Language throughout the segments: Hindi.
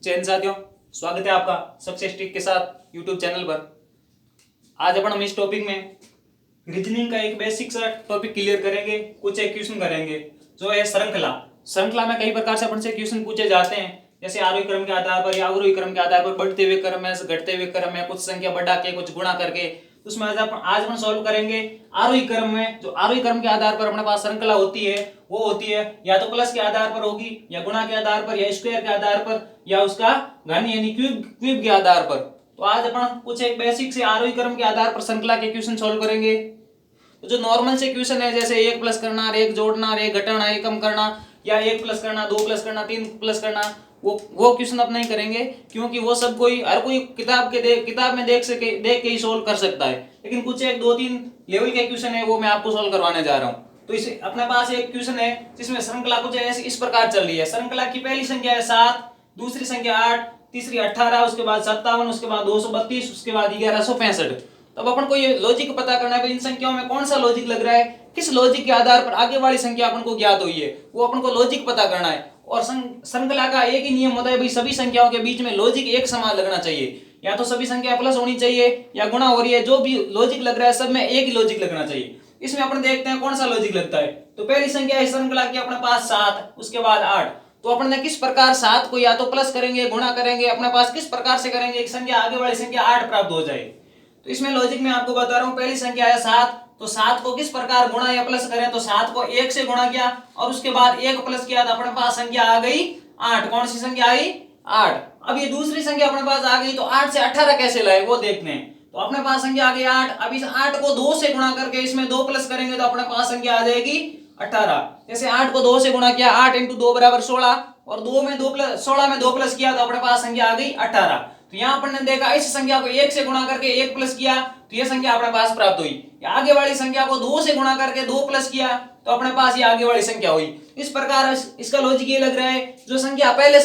जय हिंद साथियों, स्वागत है आपका सक्सेस ट्रिक के साथ यूट्यूब चैनल पर। आज अपन हम इस टॉपिक में रीजनिंग का एक बेसिक सा टॉपिक क्लियर करेंगे। कुछ एक क्वेश्चन करेंगे जो है श्रृंखला। श्रृंखला में कई प्रकार से अपन से क्वेश्चन पूछे जाते हैं, जैसे आरोही क्रम के आधार पर या अवरोही क्रम के आधार पर, बढ़ते हुए क्रम में, घटते हुए क्रम में, कुछ संख्या बढ़ा के कुछ गुणा करके। उसमें आज अपन सॉल्व करेंगे आरोही क्रम में। जो आरोही क्रम के आधार पर अपने पास श्रृंखला होती है वो होती है या तो प्लस के आधार पर होगी, या गुणा के आधार पर, या स्क्वायर के आधार पर, या उसका घन यानी क्यूब के आधार पर। तो आज अपन कुछ एक बेसिक से आरोही क्रम के आधार पर श्रृंखला के क्वेश्चन सॉल्व करेंगे। तो जो नॉर्मल से क्वेश्चन है, जैसे एक प्लस करना, एक जोड़ना, एक घटाना, एक कम करना, या एक प्लस करना, दो प्लस करना, तीन प्लस करना, वो क्वेश्चन अब नहीं करेंगे, क्योंकि वो सब हर कोई किताब में देख के ही सोल्व कर सकता है। लेकिन कुछ एक दो तीन लेवल के क्वेश्चन है वो मैं आपको सोल्व करवाने जा रहा हूँ। तो इसे अपने पास एक क्वेश्चन है जिसमें श्रृंखला कुछ ऐसे इस प्रकार चल रही है। श्रृंखला की पहली संख्या है 7, दूसरी संख्या 8, तीसरी 18, उसके बाद 57, उसके बाद 232, उसके बाद 1165। तब अपन को ये लॉजिक पता करना है इन संख्याओं में कौन सा लॉजिक लग रहा है, किस लॉजिक के आधार पर आगे वाली संख्या अपन को ज्ञात हुई है, वो अपन को लॉजिक पता करना है। और श्रृंखला का एक ही नियम होता है भाई, सभी संख्याओं के बीच में लॉजिक एक समान लगना चाहिए। या तो सभी संख्या प्लस होनी चाहिए या गुणा हो रही है, जो भी लॉजिक लग रहा है सब में एक ही लॉजिक लगना चाहिए। इसमें अपन देखते हैं कौन सा लॉजिक लगता है। तो पहली संख्या है श्रृंखला की अपने पास 7, उसके बाद 8। तो अपन ने किस प्रकार 7 को या तो प्लस करेंगे, गुणा करेंगे, अपने पास किस प्रकार से करेंगे एक संख्या आगे वाली संख्या 8 प्राप्त हो जाए। तो इसमें लॉजिक में आपको बता रहा हूं। पहली संख्या है 7, तो 7 को किस प्रकार गुणा या प्लस करें, तो 7 को 1 से गुणा किया और उसके बाद 1 प्लस किया, तो अपने पास संख्या आ गई 8। कौन सी संख्या आई? 8। अब ये दूसरी संख्या अपने पास आ गई, तो 8 से 18 कैसे लाए वो देखते हैं। तो अपने पास संख्या आ गई 8। अब इस 8 को 2 से गुणा करके इसमें 2 प्लस करेंगे तो अपने पास संख्या आ जाएगी 18। जैसे 8 को 2 से गुणा किया, 8 × 2 = 16, और 16 में 2 प्लस किया तो अपने पास संख्या आ गई 18। तो यहाँ अपन ने देखा इस संख्या को 1 से गुणा करके 1 प्लस किया तो ये संख्या अपने पास प्राप्त हुई। आगे वाली संख्या को 2 से गुणा करके 2 प्लस किया तो अपने पास ये आगे वाली संख्या हुई। इस प्रकार इसका लॉजिक ये लग रहा है, जो पहली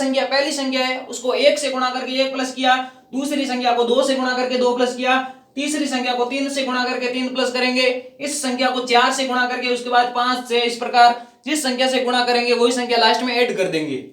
संख्या है उसको 1 से गुणा करके 1 प्लस किया, दूसरी संख्या को 2 से गुणा करके 2 प्लस किया, तीसरी संख्या को 3 से गुणा करके 3 प्लस करेंगे, इस संख्या को 4 से गुणा करके उसके बाद 5 से, इस प्रकार जिस संख्या से गुणा करेंगे वही संख्या लास्ट में ऐड कर देंगे।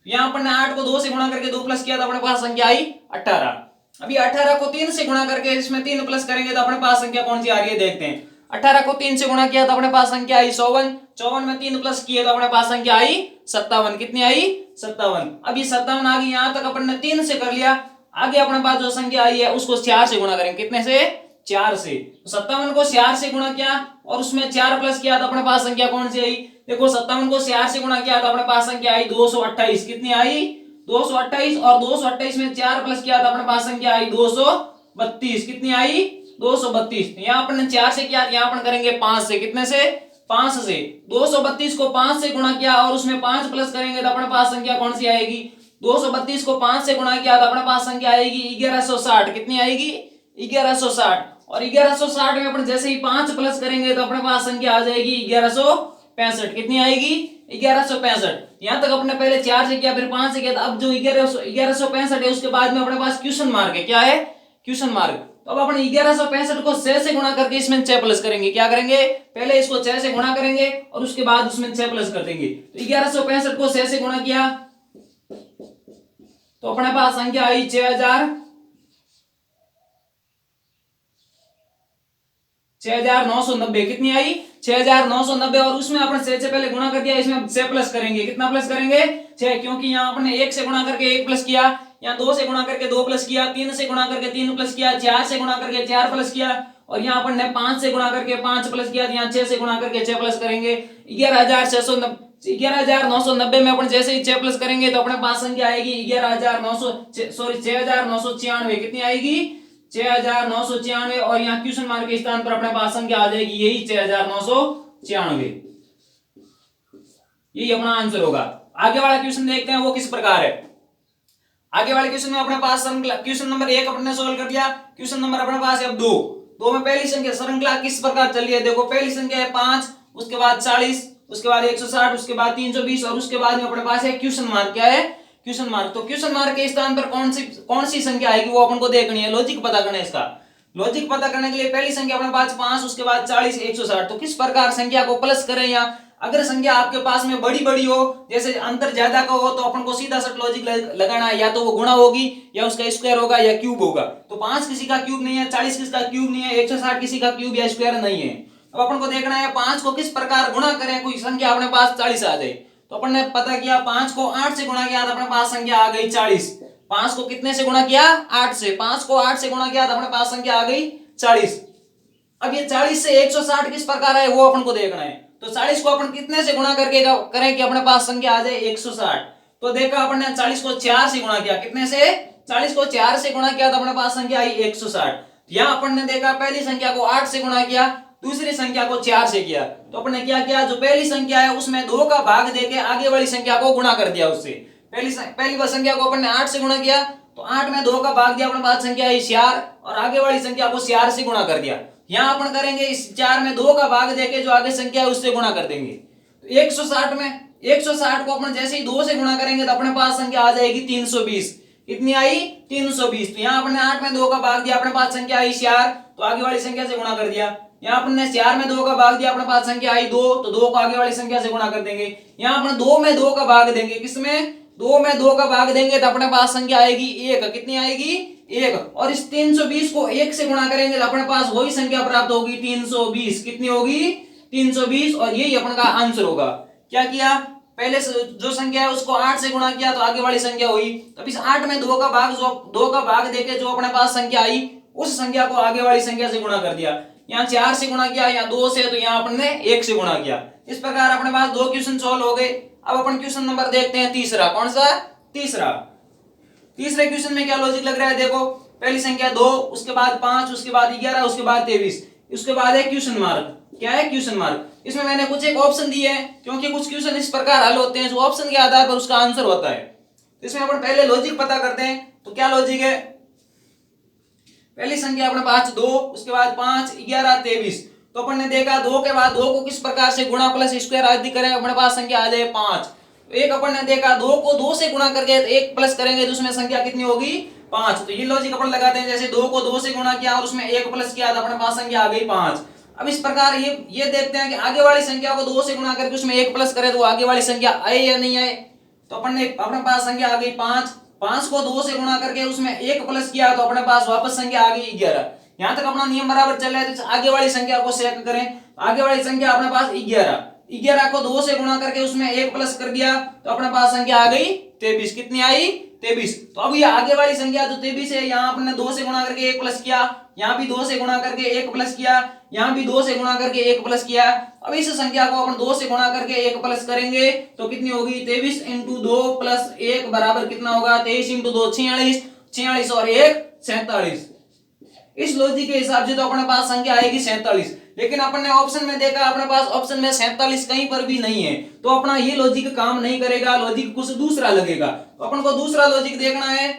यहाँ पर 8 को 2 से गुणा करके 2 प्लस किया तो अपने पास संख्या आई 18। अभी 18 को 3 से गुणा करके इसमें 3 प्लस करेंगे तो अपने पास संख्या कौन सी आ रही है देखते हैं। 18 को 3 से गुणा किया तो अपने पास संख्या आई 54। 54 में 3 प्लस किए तो अपने पास संख्या आई 57। कितनी आई? 57। अब ये 57 आ गई, यहाँ तक अपन ने 3 से कर लिया। आगे अपने पास जो संख्या आई है उसको 4 से गुणा करेंगे। कितने से? 4 से। तो 57 को 4 से गुणा किया और उसमें 4 प्लस किया तो अपने पास संख्या कौन सी आई? देखो 57 को 4 से गुणा किया तो अपने पास संख्या आई 228। कितनी आई? 228। और 228 में 4 प्लस किया तो अपने पास संख्या आई 232। कितनी आई? 232। यहाँ अपन ने 4 से किया, यहाँ अपन करेंगे 5 से। कितने से? 5 से। 232 को 5 से गुणा किया और उसमें 5 प्लस करेंगे तो अपने पास संख्या कौन सी आएगी? 232 को 5 से गुणा किया तो अपने पास संख्या आएगी 1160। कितनी आएगी? 1160। और 1160 में अपन जैसे ही 5 प्लस करेंगे तो अपने पास संख्या आ जाएगी 1165। कितनी आएगी? 1165। यहाँ तक अपने पहले 4 से किया, फिर 5 से किया, तो अब जो 1165 है उसके बाद में अपने पास क्वेश्चन मार्क है। क्या है? Question mark. तो अब अपन 1165 को 6 से गुणा करके इसमें 6 प्लस करेंगे। क्या करेंगे? पहले इसको 6 से गुणा करेंगे और उसके बाद उसमें 6 प्लस कर देंगे। तो 1165 को 6 से गुणा किया तो अपने पास संख्या आई 6990। कितनी आई? 6990। और उसमें अपन 6 से पहले गुणा कर दिया, इसमें 6 प्लस करेंगे। कितना प्लस करेंगे? 6, क्योंकि यहाँ अपन ने 1 से गुणा करके 1 प्लस किया, यहाँ 2 से गुणा करके 2 प्लस किया, 3 से गुणा करके 3 प्लस किया, 4 से गुणा करके 4 प्लस किया, और यहाँ अपन ने 5 से गुणा करके 5 प्लस किया, यहाँ 6 से गुणा करके 6 प्लस करेंगे। 11,990 में अपन जैसे ही 6 प्लस करेंगे तो अपने पास संख्या आएगी 6996। कितनी आएगी? 6996। और यहाँ क्वेश्चन मार्क के स्थान पर अपने पास संख्या आ जाएगी यही 6996। यही अपना आंसर होगा। आगे वाला क्वेश्चन देखते हैं वो किस प्रकार है। आगे वाले क्वेश्चन में अपने पास क्वेश्चन नंबर 1 अपने सोल्व कर दिया। क्वेश्चन नंबर अपने पास है अब 2 में पहली संख्या श्रृंखला किस प्रकार चल रही है देखो। पहली संख्या है 5, उसके बाद 40, उसके बाद 160, उसके बाद 320, और उसके बाद में अपने पास है क्वेश्चन मार्क। क्या है? Question mark. तो क्वेश्चन मार्क के स्थान पर कौन सी संख्या आएगी वो अपन को देखनी है। लॉजिक पता करना है इसका। लॉजिक पता करने के लिए पहली संख्या अपने पास 5, उसके बाद 40, 160। तो किस प्रकार संख्या को प्लस करें या अगर संख्या आपके पास में बड़ी बड़ी हो, जैसे अंतर ज्यादा का हो, तो अपन को सीधा सा लॉजिक लगाना है, या तो वो गुणा होगी या उसका स्क्वायर होगा या क्यूब होगा। तो 5 किसी का क्यूब नहीं है, 40 किसी का क्यूब नहीं है, 160 किसी का क्यूब या स्क्वायर नहीं है। अब अपन को देखना है 5 को किस प्रकार गुणा करें, कोई संख्या अपने पास 40 आ जाए। तो अपन ने पता किया 5 को 8 से गुणा किया तो अपने पास संख्या आ गई 40। 5 को कितने से गुणा किया? 8 से। 5 को 8 से गुणा किया तो अपने पास संख्या आ गई 40। अब ये 40 से 160 किस प्रकार है वो अपन को देखना है। तो 40 को अपन कितने से गुणा करके करें कि अपने पास संख्या आ जाए 160। तो देखा अपन ने 40 को 4 से गुणा किया, कितने से? 40 को 4 से गुणा किया तो अपने पास संख्या आई 160। यहाँ अपन ने देखा पहली संख्या को 8 से गुणा किया, दूसरी संख्या को 4 से किया। तो अपन ने क्या किया, जो पहली संख्या है उसमें 2 का भाग देके आगे वाली संख्या को गुणा कर दिया उससे। पहली संख्या को अपन ने 8 से गुणा किया, तो 8 में 2 का भाग दिया, अपने पास संख्या आई 4, और आगे वाली संख्या को 4 से गुणा कर दिया। यहाँ अपन करेंगे इस 4 में 2 का भाग देके जो आगे संख्या है उससे गुणा कर देंगे। तो 160 को अपन जैसे ही 2 से गुणा करेंगे तो अपने पास संख्या आ जाएगी 320। कितनी आई? 320। तो यहाँ अपने 8 में 2 का भाग दिया, अपने पास संख्या आई 4, तो आगे वाली संख्या से गुणा कर दिया। यहाँ अपन ने 4 में 2 का भाग दिया, अपने पास संख्या आई 2, तो 2 को आगे वाली संख्या से गुणा कर देंगे। यहाँ अपन 2 में 2 का भाग देंगे, किसमें? 2 में 2 का भाग देंगे तो अपने पास संख्या आएगी 1। कितनी आएगी? 1। और इस 320 को 1 से गुणा करेंगे तो अपने पास वही संख्या प्राप्त होगी 320। कितनी होगी? 320। और यही अपन का आंसर होगा। क्या किया? पहले जो संख्या है उसको 8 से गुणा किया तो आगे वाली संख्या हुई। अब इस 8 में 2 का भाग देके जो अपने पास संख्या आई उस संख्या को आगे वाली संख्या से गुणा कर दिया। यहाँ 4 से गुणा किया, यहाँ 2 से, तो यहाँ अपन ने 1 से गुणा किया। इस प्रकार अपने पास 2 क्वेश्चन सॉल्व हो गए। अब अपन क्वेश्चन नंबर देखते हैं तीसरा। कौन सा? तीसरा। तीसरे क्वेश्चन में क्या लॉजिक लग रहा है, देखो पहली संख्या 2, उसके बाद 5, उसके बाद 11, उसके बाद 23, उसके बाद है क्वेश्चन मार्क। क्या है? Question mark. इसमें मैंने कुछ एक ऑप्शन दिए हैं, क्योंकि कुछ क्वेश्चन इस प्रकार हल होते हैं जो ऑप्शन के आधार पर उसका आंसर होता है। तो इसमें अपन पहले लॉजिक पता करते हैं। तो क्या लॉजिक है? पहली संख्या अपने पास 2, उसके बाद 5, 11, 23। तो अपन ने देखा 2 के बाद 2 को किस प्रकार से गुणा प्लस स्क्वायर आदि करें, अपने पास संख्या आ जाए 5। तो एक अपन ने देखा 2 को 2 से गुणा करके 1 प्लस करेंगे तो उसमें संख्या कितनी होगी? 5। तो ये लॉजिक अपन लगाते हैं, जैसे 2 को 2 से गुणा किया और उसमें 1 प्लस किया तो अपने पास संख्या आ गई 5। अब इस प्रकार ये देखते हैं कि आगे वाली संख्या को 2 से गुणा करके उसमें 1 प्लस करे तो आगे वाली संख्या आए या नहीं आए। तो अपन ने अपने पास संख्या आ गई 5। 5 को 2 से गुणा करके उसमें 1 प्लस किया तो अपने पास वापस संख्या आ गई 11। यहां तक अपना नियम बराबर चल रहा है। तो आगे वाली संख्या को चेक करें। आगे वाली संख्या अपने पास 11 को 2 से गुणा करके उसमें 1 प्लस कर दिया तो अपने पास संख्या आ गई 23। कितनी आई? 23। तो अब ये आगे वाली संख्या जो 23 है, यहाँ अपने 2 से गुणा करके 1 प्लस किया, यहाँ भी 2 से गुणा करके 1 प्लस किया, यहाँ भी 2 से गुणा करके 1 प्लस किया। अब इस संख्या को अपन 2 से गुणा करके 1 प्लस करेंगे तो कितनी होगी? 23 इंटू 2 प्लस 1 बराबर कितना होगा? 23 इंटू 2 46, 46 और 1 47। इस लॉजिक के हिसाब से तो अपने पास संख्या आएगी 47। लेकिन अपन ने ऑप्शन में देखा, अपने पास ऑप्शन में 47 कहीं पर भी नहीं है, तो अपना ये लॉजिक काम नहीं करेगा, लॉजिक कुछ दूसरा लगेगा। तो अपन को दूसरा लॉजिक देखना है।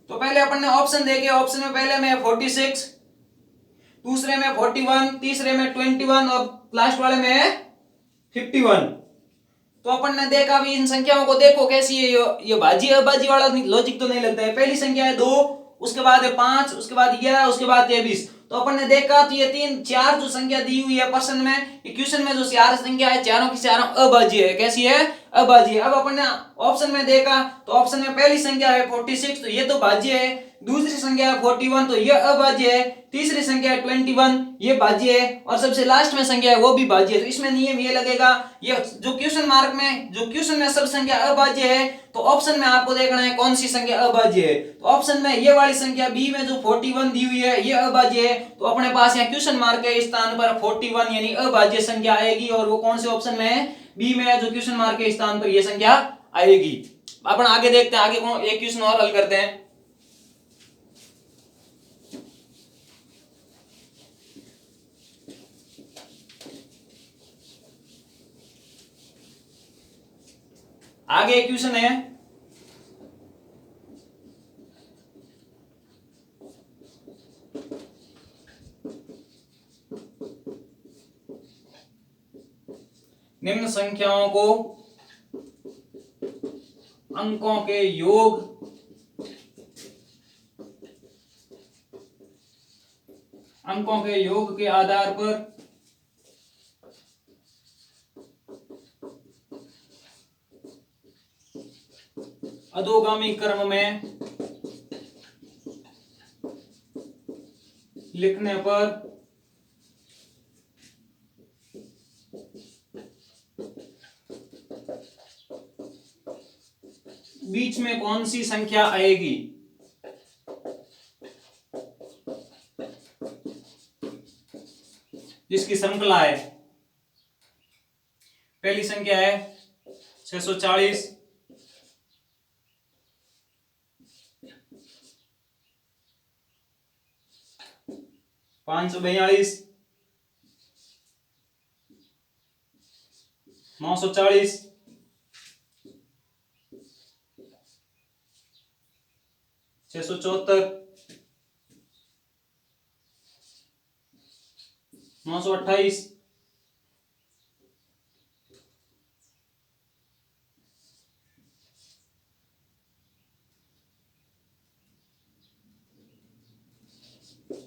तो पहले अपन ने ऑप्शन देखे, ऑप्शन में पहले में 46, दूसरे में 41, तीसरे में 21 और लास्ट वाले में है 51। तो अपन ने देखा भी इन संख्याओं को देखो कैसी है, ये भाजी अबाजी वाला लॉजिक तो नहीं लगता है। पहली संख्या है 2, उसके बाद है 5, उसके बाद 11, उसके बाद 23। तो अपन ने देखा तो ये 4 जो संख्या दी हुई है प्रश्न में, क्वेश्चन में जो 4 संख्या है चारों की चारों अभाज्य है। कैसी है? अभाज्य। अब अपन ने ऑप्शन में देखा तो ऑप्शन में पहली संख्या है 46, तो ये तो भाज्य है। दूसरी संख्या है 41, तो ये अभाज्य है। तीसरी संख्या है 21, ये भाज्य है। और सबसे लास्ट में संख्या है वो भी भाज्य है। तो इसमें नियम ये लगेगा, ये जो क्वेश्चन मार्क में जो क्वेश्चन में सब संख्या अभाज्य है, तो ऑप्शन में आपको देखना है कौन सी संख्या अभाज्य है। तो ऑप्शन में ये वाली संख्या बी में जो 41 दी हुई है ये अभाज्य है। तो अपने पास यहाँ क्वेश्चन मार्क के स्थान पर 41 यानी अभाज्य संख्या आएगी। और वो कौन से ऑप्शन में है? बी में, जो क्वेश्चन मार्क के स्थान पर ये संख्या आएगी। अपन आगे देखते हैं, आगे एक क्वेश्चन और हल करते हैं। आगे एक क्वेश्चन है, निम्न संख्याओं को अंकों के योग के आधार पर अधोगामी क्रम में लिखने पर बीच में कौन सी संख्या आएगी? जिसकी श्रृंखला है, पहली संख्या है 640, पांच सौ 940, 674, 928,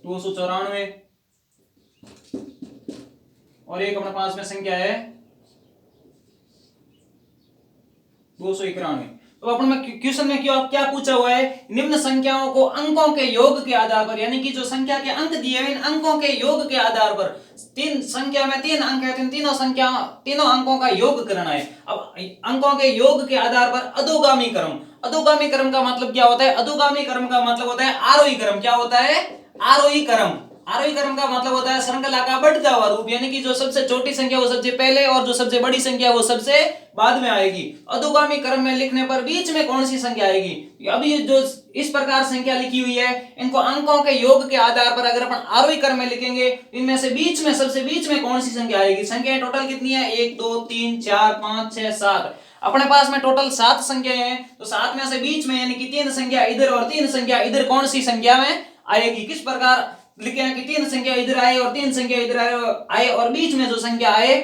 294 और एक अपने पास में संख्या है 291। तो अपन में क्वेश्चन में क्या पूछा हुआ है? निम्न संख्याओं को अंकों के योग के आधार पर, यानी कि जो संख्या के अंक दिए हुए इन अंकों के योग के आधार पर, तीन संख्या में तीन अंक है, तीनों अंकों का योग करना है। अब अंकों के योग के आधार पर अधोगामी क्रम, अधोगामी क्रम का मतलब क्या होता है? अधोगामी क्रम का मतलब होता है आरोही क्रम। क्या होता है? आरोही क्रम। आरोही क्रम का मतलब होता है श्रृंखला का बढ़ता हुआ रूप, यानी कि जो सबसे छोटी संख्या वो सबसे पहले और जो सबसे बड़ी संख्या वो सबसे बाद में आएगी। अधोगामी क्रम में लिखने पर बीच में कौन सी संख्या आएगी? अब ये जो इस प्रकार संख्या लिखी हुई है, इनको अंकों के योग के आधार पर अगर अपन आरोही क्रम में लिखेंगे, इनमें से बीच में सबसे बीच में कौन सी संख्या आएगी? संख्याएं टोटल कितनी है? 1 2 3 4 5 6 7। अपने पास में टोटल 7 संख्याएं हैं, तो 7 में से बीच में यानी कि 3 संख्या इधर और 3 संख्या इधर कौन सी संख्या में आएगी? किस प्रकार लिखे हैं कि 3 संख्या इधर आए और 3 संख्या इधर आए और बीच में जो संख्या आए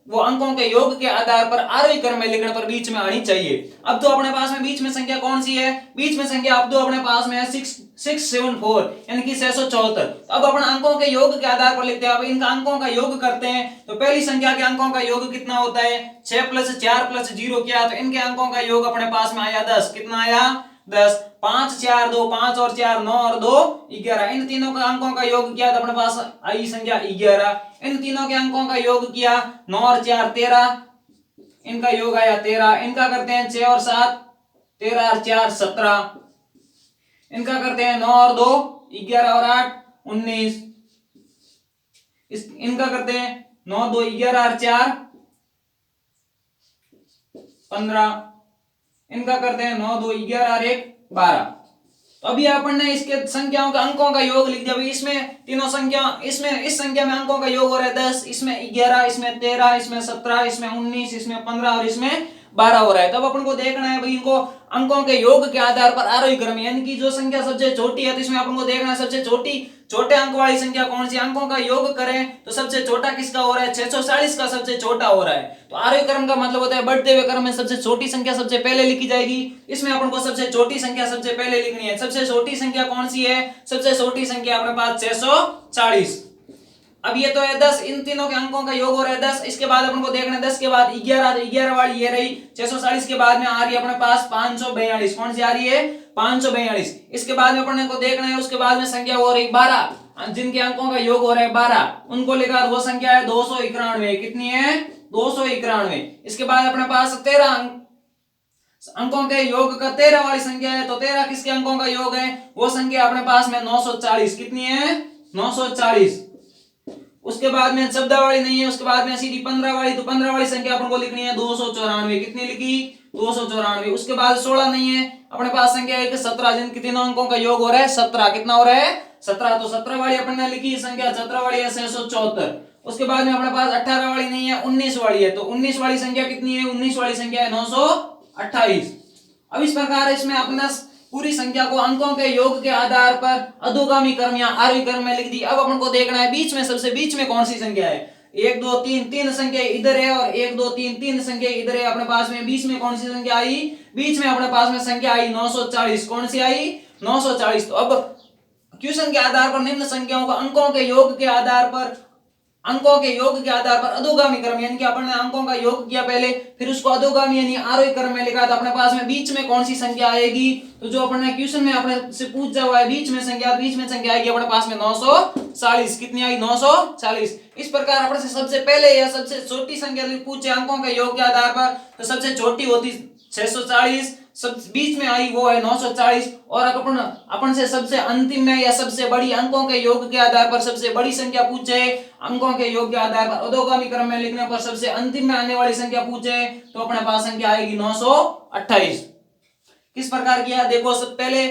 वो अंकों के योग के आधार पर आरोही क्रम में लिखने पर बीच में आनी चाहिए। अब तो अपने पास में बीच में संख्या कौन सी है? बीच में संख्या अब तो अपने पास में है 674 यानी कि 674। अब अपन अंकों के योग के आधार पर लिखते हैं। अब इनका अंकों का योग करते हैं तो पहली संख्या के अंकों का योग कितना होता है? 6 + 4 + 0 किया तो इनके अंकों का योग अपने पास में आया 10। कितना आया? 10। 5 4 2 5 और 4 9 और 2 11। इन तीनों का अंकों का योग किया तो अपने पास आई संख्या 11। इन तीनों के अंकों का योग किया 9 और 4 13, इनका योग आया 13। इनका करते हैं 6 और 7 13 और 4 17। इनका करते हैं 9 और 2 11 और 8 19। इनका करते हैं 9 2 11 और 4 15। इनका करते हैं 9 2 11 और 1 12। तो अभी अपन ने इसके संख्याओं का अंकों का योग लिख दिया। अभी इसमें तीनों संख्या, इसमें इस संख्या में अंकों का योग हो रहा है 10, इसमें 11, इसमें 13, इसमें 17, इसमें 19, इसमें 15 और इसमें 12 हो रहा है। तब अपन को देखना है भाई इनको अंकों के योग के आधार पर आरोही क्रम, यानी कि जो संख्या सबसे छोटी है तो इसमें अपन को देखना है सबसे छोटे अंक वाली संख्या कौन सी। अंकों का योग करें तो सबसे छोटा किसका हो रहा है? 640 का सबसे छोटा हो रहा है। तो आरोही क्रम का मतलब होता है बढ़ते हुए क्रम में सबसे छोटी संख्या सबसे पहले लिखी जाएगी। इसमें अपन को सबसे छोटी संख्या सबसे पहले लिखनी है। सबसे छोटी संख्या कौन सी है? सबसे छोटी संख्या अपने पास 640। अब ये तो है 10, इन तीनों के अंकों का योग हो रहा है 10। इसके बाद अपन को देखना है 10 के बाद 11 वाली ये रही। 640 के बाद में आ रही है अपने पास 542। कौन सी आ रही है? 542। इसके बाद में अपन को देखना है उसके बाद में संख्या हो रही 12, जिनके अंकों का योग हो रहा है 12, उनको लिखा वो संख्या है 291। कितनी है? 291। इसके बाद अपने पास 13 अंकों के योग का 13 वाली संख्या है, तो 13 किसके अंकों का योग है? वो संख्या अपने पास में 940। कितनी है? 940। उसके बाद में शब्दावली नहीं है, उसके बाद में सीधी 15 वाली, तो 15 वाली संख्या अपन को लिखनी है 294। कितनी लिखी? 294। उसके बाद 16 नहीं है अपने पास संख्या है 17, जिनके तीनों अंकों का योग हो रहा है 17। कितना हो रहा है? 17। तो 17 वाली अपन ने लिखी संख्या, 17 वाली है 674। उसके बाद में अपने पास 18 वाली नहीं है, 19 वाली है, तो 19 वाली संख्या कितनी है? 19 वाली संख्या है 928। अब इस प्रकार इसमें अपना पूरी संख्या को अंकों के योग के आधार पर अधोगामी क्रम या आरोही क्रम में लिख दी। अब अपन को देखना है बीच में सबसे बीच में कौन सी संख्या है? 1 2 3 3 संख्या इधर है और 1 2 3 3 संख्या इधर है। अपने पास में बीच में कौन सी संख्या आई? बीच में अपने पास में संख्या आई 940। कौन सी आई? 940। तो अब क्वेश्चन के आधार पर निम्न संख्याओं को अंकों के योग के आधार पर अंकों के योग के आधार पर अधोगामी क्रम, यानी कि अपन ने अंकों का योग किया पहले, फिर उसको अधोगामी यानी आरोही क्रम में लिखा, तो अपने पास में बीच में कौन सी संख्या आएगी, तो जो अपने क्वेश्चन में अपने से पूछा हुआ है बीच में संख्या आएगी अपने पास में 940। कितनी आई 940। इस प्रकार अपने से सबसे पहले या सबसे छोटी संख्या पूछे अंकों के योग के आधार पर, तो सबसे छोटी होती 640, सब बीच में आई वो है 940, और अपन से सबसे अंतिम में या सबसे बड़ी अंकों के योग के आधार पर सबसे बड़ी संख्या पूछे, अंकों के योग के आधार पर अधोगामी क्रम में लिखने पर सबसे अंतिम में आने वाली संख्या पूछे, तो अपने पास संख्या आएगी 928। किस प्रकार किया देखो, सब पहले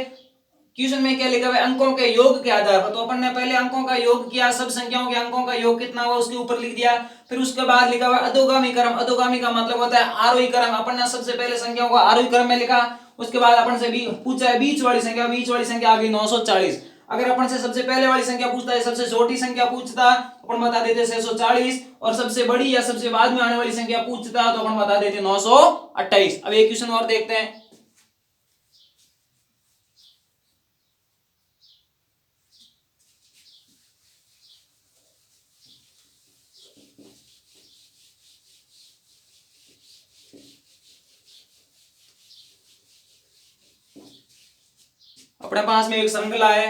क्वेश्चन में क्या लिखा हुआ है, अंकों के योग के आधार पर, तो अपन ने पहले अंकों का योग किया, सब संख्याओं के अंकों का योग कितना हुआ उसके ऊपर लिख दिया, फिर उसके बाद लिखा हुआ अधोगामी क्रम, अधोगामी का मतलब होता है आरोही क्रम, अपन ने सबसे पहले संख्याओं को आरोही क्रम में लिखा, उसके बाद अपन से भी पूछा है बीच वाली संख्या आ गई 940। अगर अपन से सबसे पहले वाली संख्या पूछता है, सबसे छोटी संख्या पूछता अपन बता देते 640, और सबसे बड़ी या सबसे बाद में आने वाली संख्या पूछता तो अपन बता देते 928। अब एक क्वेश्चन और देखते हैं। अपने पास में एक श्रृंखला है,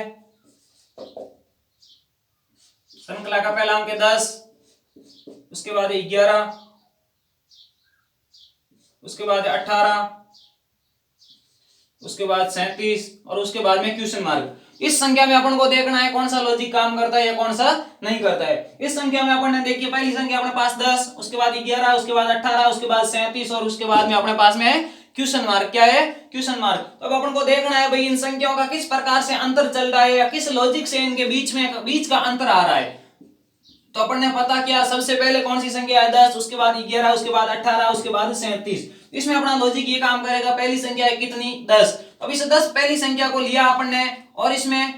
श्रृंखला का पहला अंक है 10, उसके बाद 11, उसके बाद 18, उसके बाद 37, और उसके बाद में क्वेश्चन मार्क। इस संख्या में अपन को देखना है कौन सा लॉजिक काम करता है या कौन सा नहीं करता है। इस संख्या में अपन ने देखिए पहली संख्या अपने पास 10, उसके बाद 11, उसके बाद 18, उसके बाद 37, और उसके बाद में अपने पास में है क्वेश्चन मार्क। क्या है क्वेश्चन मार्क। तो अब अपन को देखना है भाई इन संख्याओं का किस प्रकार से अंतर चल रहा है या किस लॉजिक से इनके बीच का अंतर आ रहा है। तो अपन ने पता किया सबसे पहले कौन सी संख्या है 10, उसके बाद 11, उसके बाद 18, उसके बाद 37। इसमें अपना लॉजिक ये काम करेगा, पहली संख्या है कितनी 10। अब इस 10 पहली संख्या को लिया अपन ने, और इसमें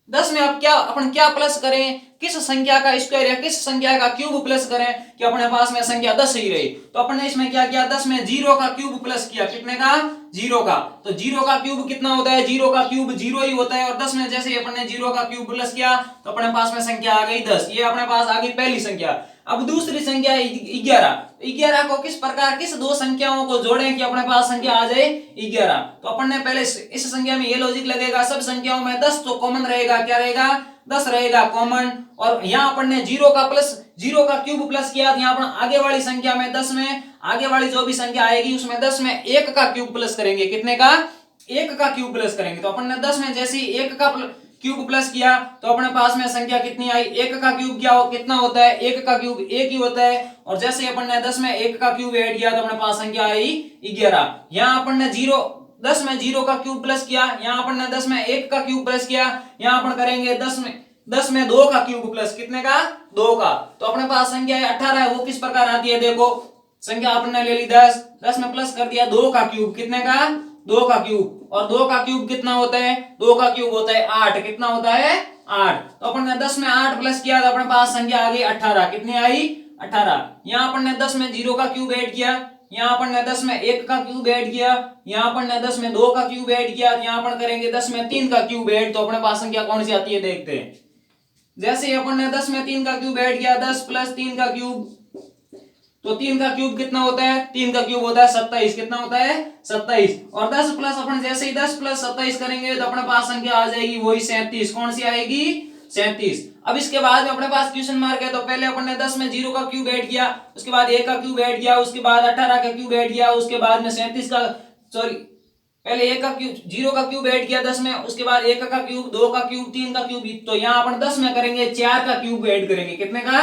10 में अब अपन क्या प्लस करें, किस संख्या का स्क्वायर या किस संख्या का क्यूब प्लस करें कि अपने पास में संख्या 10 ही रही। तो अपन ने इसमें क्या किया, 10 में 0 का क्यूब प्लस किया, कितने का 0 का। तो 0 का क्यूब कितना होता है, 0 का क्यूब 0 ही होता है, और 10 में जैसे ही अपन ने 0 का क्यूब प्लस किया तो अपने पास में संख्या आ गई 10। ये अपने पास आ गई पहली संख्या। अब दूसरी संख्या 11। 11 को किस प्रकार किस दो संख्याओं को जोड़ें कि अपने पास संख्या आ जाए 11। तो अपन ने पहले इस संख्या में ये लॉजिक लगेगा, सब संख्याओं में 10 तो कॉमन रहेगा, क्या रहेगा 10 रहेगा कॉमन। और यहाँ अपन ने 0 का क्यूब प्लस किया, तो यहाँ पर आगे वाली संख्या में 10 में आगे वाली जो भी संख्या आएगी उसमें 10 में 1 का क्यूब प्लस करेंगे, कितने का 1 का क्यूब प्लस करेंगे। तो अपन ने 10 में जैसे ही 1 का क्यूब प्लस किया तो अपने पास में संख्या कितनी आई, 1 का क्यूब कितना होता है, 1 का क्यूब 1 ही होता है। और जैसे अपन ने 10 में 1 का क्यूब ऐड किया तो अपने पास संख्या आई 11। यहाँ अपन ने 10 में 0 का क्यूब प्लस किया, यहाँ अपन ने 10 में 1 का क्यूब प्लस किया, यहाँ अपन करेंगे 10 में 2 का क्यूब प्लस, कितने का 2 का। तो अपने पास संख्या 18 है, वो किस प्रकार आती है देखो, संख्या अपन ने ले ली 10 में प्लस कर दिया 2 का क्यूब, कितने का 2 का क्यूब। और 2 का क्यूब कितना होता है, 2 का क्यूब होता है 8, कितना होता है 8। तो अपन ने 10 में 8 प्लस किया तो अपने पास संख्या आ गई 18, कितनी आई 18। यहाँ अपन ने 10 में 0 का क्यूब ऐड किया, यहाँ अपन ने 10 में 1 का क्यूब ऐड किया, यहाँ अपन ने 10 में 2 का क्यूब ऐड किया, यहाँ अपन करेंगे 10 में 3 का क्यूब ऐड, तो अपने पास संख्या कौन सी आती है देखते हैं। जैसे ही अपन ने 10 में 3 का क्यूब ऐड किया, 10 प्लस 3 का क्यूब, तो 3 का क्यूब कितना होता है, 3 का क्यूब होता है 27, कितना होता है 27। और 10 प्लस अपन जैसे ही 10 प्लस 27 करेंगे तो अपने पास संख्या आ जाएगी वही 37, कौन सी आएगी 37। अब इसके बाद में अपने पास क्वेश्चन मार्क है, तो पहले अपन ने 10 में 0 का क्यूब ऐड किया, उसके बाद 1 का क्यूब ऐड किया, उसके बाद 18 का क्यूब ऐड किया, उसके बाद में 37 का पहले 1 का क्यूब 0 का क्यूब ऐड किया 10 में, उसके बाद 1 का क्यूब 2 का क्यूब 3 का क्यूब। तो यहाँ अपन 10 में करेंगे 4 का क्यूब ऐड करेंगे, कितने का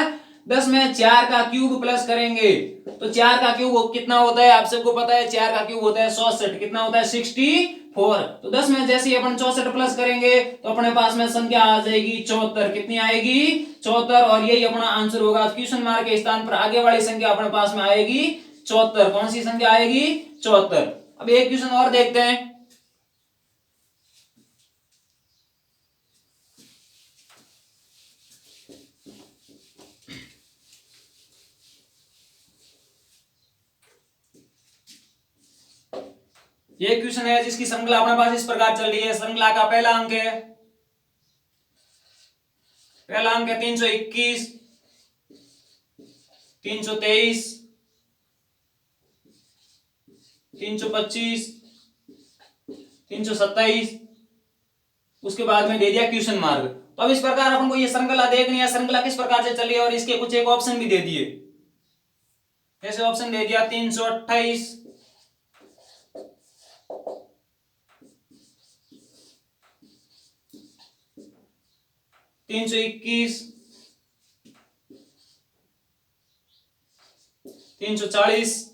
10 में 4 का क्यूब प्लस करेंगे। तो 4 का क्यूब कितना होता है आप सबको पता है, 4 का क्यूब होता है 64, कितना होता है 64। तो 10 में जैसे ही अपन 64 प्लस करेंगे तो अपने पास में संख्या आ जाएगी 74, कितनी आएगी 74। और यही अपना आंसर होगा, क्वेश्चन मार्क के स्थान पर आगे वाली संख्या अपने पास में आएगी 74। कौन सी संख्या आएगी 74। अब एक क्वेश्चन और देखते हैं। ये क्वेश्चन है जिसकी श्रृंखला अपने पास इस प्रकार चल रही है। श्रृंखला का पहला अंक है पहला अंक है 321, 323, 325, 327, उसके बाद में दे दिया क्वेश्चन मार्क। तो अब इस प्रकार अपन को ये श्रृंखला देखनी है, श्रृंखला किस प्रकार से चली है, और इसके कुछ एक ऑप्शन भी दे दिए। जैसे ऑप्शन दे दिया 328, 321, 340,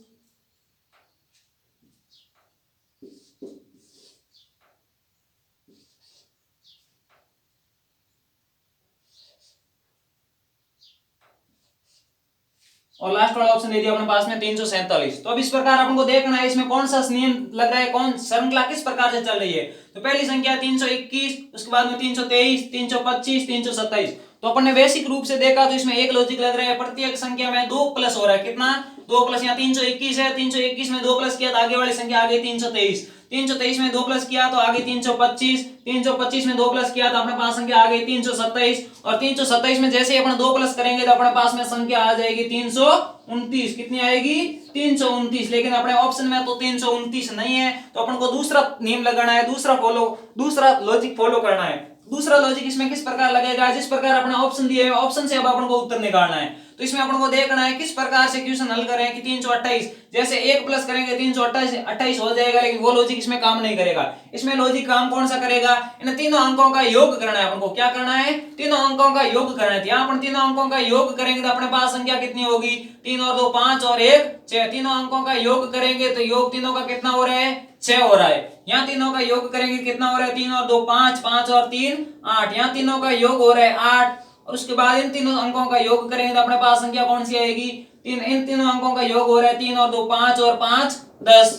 और लास्ट वाला ऑप्शन दे दिया अपने पास में 347। तो अब इस प्रकार अपन को देखना है इसमें कौन सा नियम लग रहा है, कौन श्रृंखला किस प्रकार से चल रही है। तो पहली संख्या 321, उसके बाद में 323, 325, 327। तो अपन ने बेसिक रूप से देखा तो इसमें एक लॉजिक लग रहा है, प्रत्येक संख्या में 2 प्लस हो रहा है। कितना? 2 प्लस। यहाँ 321 है, 321 में 2 प्लस किया तो आगे वाली संख्या आ गई 323, 323 में 2 प्लस किया तो आगे 325, 325 में 2 प्लस किया तो अपने पास संख्या आ गई 327, और 327 में जैसे ही अपन 2 प्लस करेंगे तो अपने पास में संख्या आ जाएगी 329। कितनी आएगी? 329। लेकिन अपने ऑप्शन में तो 329 नहीं है, तो अपन को दूसरा नियम लगाना है, दूसरा लॉजिक फॉलो करना है। दूसरा लॉजिक इसमें किस प्रकार लगेगा, जिस प्रकार अपना ऑप्शन दिए ऑप्शन से अब अपन को उत्तर निकालना है। तो इसमें अपन को देखना है किस प्रकार से क्वेश्चन हल करें कि 328 जैसे 1 प्लस करेंगे 328 हो जाएगा, लेकिन वो लॉजिक इसमें काम नहीं करेगा। इसमें लॉजिक काम कौन सा करेगा? इन तीनों अंकों का योग करना है। अपन को क्या करना है? तीनों अंकों का योग करना है। यहाँ अपन तीनों अंकों का योग करेंगे तो अपने पास संख्या कितनी होगी? 3 और 2 5 और 1 6। तीनों अंकों का योग करेंगे तो योग तीनों का कितना हो रहा है? 6 हो रहा है। यहाँ तीनों का योग करेंगे कितना हो रहा है? 3 और 2 5, 5 और 3 8। यहाँ तीनों का योग हो रहा है 8, और उसके बाद इन तीनों अंकों का योग करेंगे तो अपने पास संख्या कौन सी आएगी? इन तीनों अंकों का योग हो रहा है 3 और 2 5 और 5 10।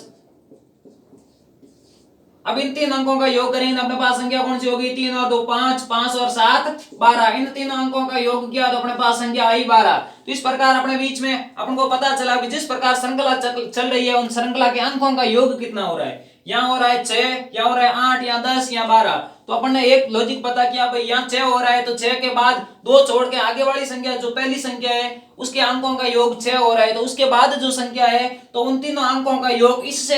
अब इन तीन अंकों का योग करेंगे तो अपने पास संख्या कौन सी होगी? 3 और 2 5, 5 और 7 12। इन तीनों अंकों का योग किया तो अपने पास संख्या आई 12। तो इस प्रकार अपने बीच में अपन को पता चला कि जिस प्रकार श्रृंखला चल रही है उन श्रृंखला के अंकों का योग कितना हो रहा है। यहाँ हो रहा है 6, या हो रहा है 8, या 10, या 12। तो अपन ने एक लॉजिक पता किया भाई यहाँ 6 हो रहा है, तो 6 के बाद 2 छोड़ के आगे वाली संख्या जो पहली संख्या है उसके अंकों का योग 6 हो रहा है, तो उसके बाद जो संख्या है तो उन तीनों अंकों का योग इस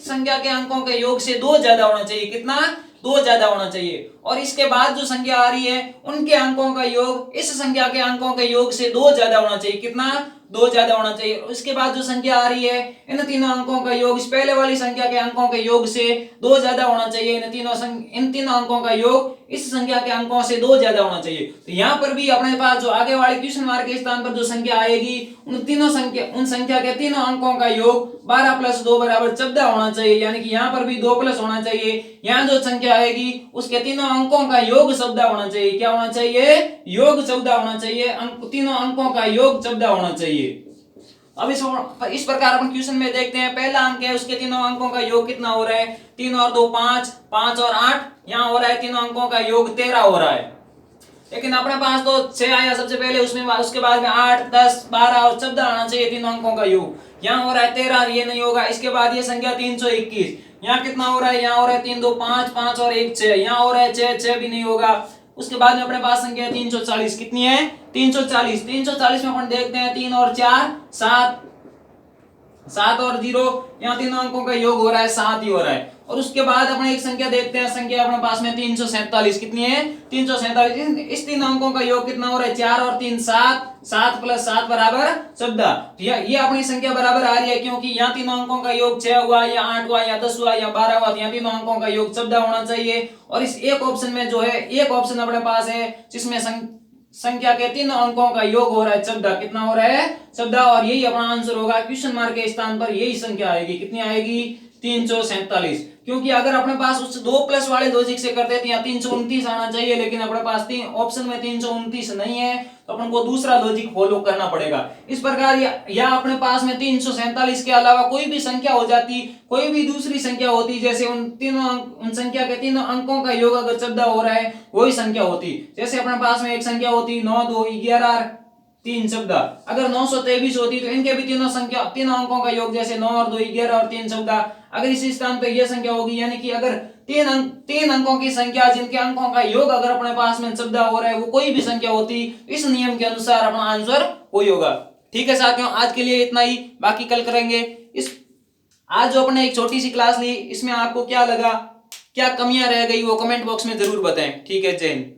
संख्या के अंकों के योग से 2 ज्यादा होना चाहिए। कितना? 2 ज्यादा होना चाहिए। और इसके बाद जो संख्या आ रही है उनके अंकों का योग इस संख्या के अंकों के योग से 2 ज्यादा होना चाहिए। कितना? 2 ज्यादा होना चाहिए। उसके बाद जो संख्या आ रही है इन तीनों अंकों का योग इस पहले वाली संख्या के अंकों के योग से 2 ज्यादा होना चाहिए। इन तीनों अंकों का योग इस संख्या के अंकों से 2 ज्यादा होना चाहिए। तो यहाँ पर भी अपने पास जो आगे वाले क्वेश्चन मार्क के स्थान पर जो संख्या आएगी उन संख्या के तीनों अंकों का योग 12 + 2 = 14 होना चाहिए। यानी कि यहाँ पर भी 2 प्लस होना चाहिए। यहाँ जो संख्या आएगी उसके तीनों अंकों का योग 14 होना चाहिए। क्या होना चाहिए? योग 14 होना चाहिए। तीनों अंकों का योग 14 होना चाहिए। अब इस प्रकार अपन क्वेश्चन में देखते हैं। पहला अंक है उसके तीनों अंकों का योग कितना हो रहा है? 3 और 2 5, 5 और 8। यहाँ हो रहा है तीनों अंकों का योग 13 हो रहा है। लेकिन अपने पास तो 6 आया सबसे पहले, उसके बाद में 8, 10, 12 और 14 आना चाहिए तीनों अंकों का योग। यहाँ हो रहा है 13, ये नहीं होगा। इसके बाद ये संख्या 321। यहाँ कितना हो रहा है? यहाँ हो रहा है 3 2 5, 5 और 1 6। यहाँ हो रहा है 6, 6 भी नहीं होगा। उसके बाद में अपने पास संख्या 340। कितनी है? 340। 340 में अपन देखते हैं 3 और 4 7, 7 और 0। यहाँ तीनों अंकों का योग हो रहा है 7 ही हो रहा है। और उसके बाद अपने एक संख्या देखते हैं, संख्या अपने पास में 347। कितनी है? 347। इस तीन अंकों का योग कितना हो रहा है? 4 और 3 7, 7 + 7 = 14। ये अपनी संख्या बराबर आ रही है क्योंकि यहाँ तीनों अंकों का योग 6 हुआ, या 8 हुआ, या 10 हुआ, या 12 हुआ। यहाँ तीनों अंकों का योग 14 होना चाहिए। और इस एक ऑप्शन में जो है एक ऑप्शन अपने पास है जिसमें संख्या के तीनों अंकों का योग हो रहा है 14। कितना हो रहा है? 14। और यही अपना आंसर होगा। क्वेश्चन मार्क के स्थान पर यही संख्या आएगी। कितनी आएगी? 347। क्योंकि अगर अपने पास उससे 2 प्लस वाले लॉजिक से करते तो यहाँ 329 आना चाहिए, लेकिन अपने पास ऑप्शन में 329 नहीं है, तो अपन को दूसरा लॉजिक फॉलो करना पड़ेगा। इस प्रकार या अपने पास में 347 के अलावा कोई भी संख्या हो जाती, कोई भी दूसरी संख्या होती, जैसे उन संख्या के तीनों अंकों का योग अगर 14 हो रहा है वही संख्या होती। जैसे अपने पास में एक संख्या होती 9 2 11 तीन शब्द। अगर 923 होती तो इनके भी तीनों संख्या, तीन अंकों का योग, जैसे 9 और 2 11 और 3 शब्द। अगर इसी स्थान पे यह संख्या होगी, यानी कि अगर तीन अंकों की संख्या जिनके अंकों का योग अगर अपने पास में शब्द हो रहा है वो कोई भी संख्या होती, इस नियम के अनुसार अपना आंसर वही होगा। ठीक है साथियों, आज के लिए इतना ही, बाकी कल करेंगे। इस आज जो अपने एक छोटी सी क्लास ली, इसमें आपको क्या लगा, क्या कमियां रह गई, वो कमेंट बॉक्स में जरूर बताएं। ठीक है, जय हिंद।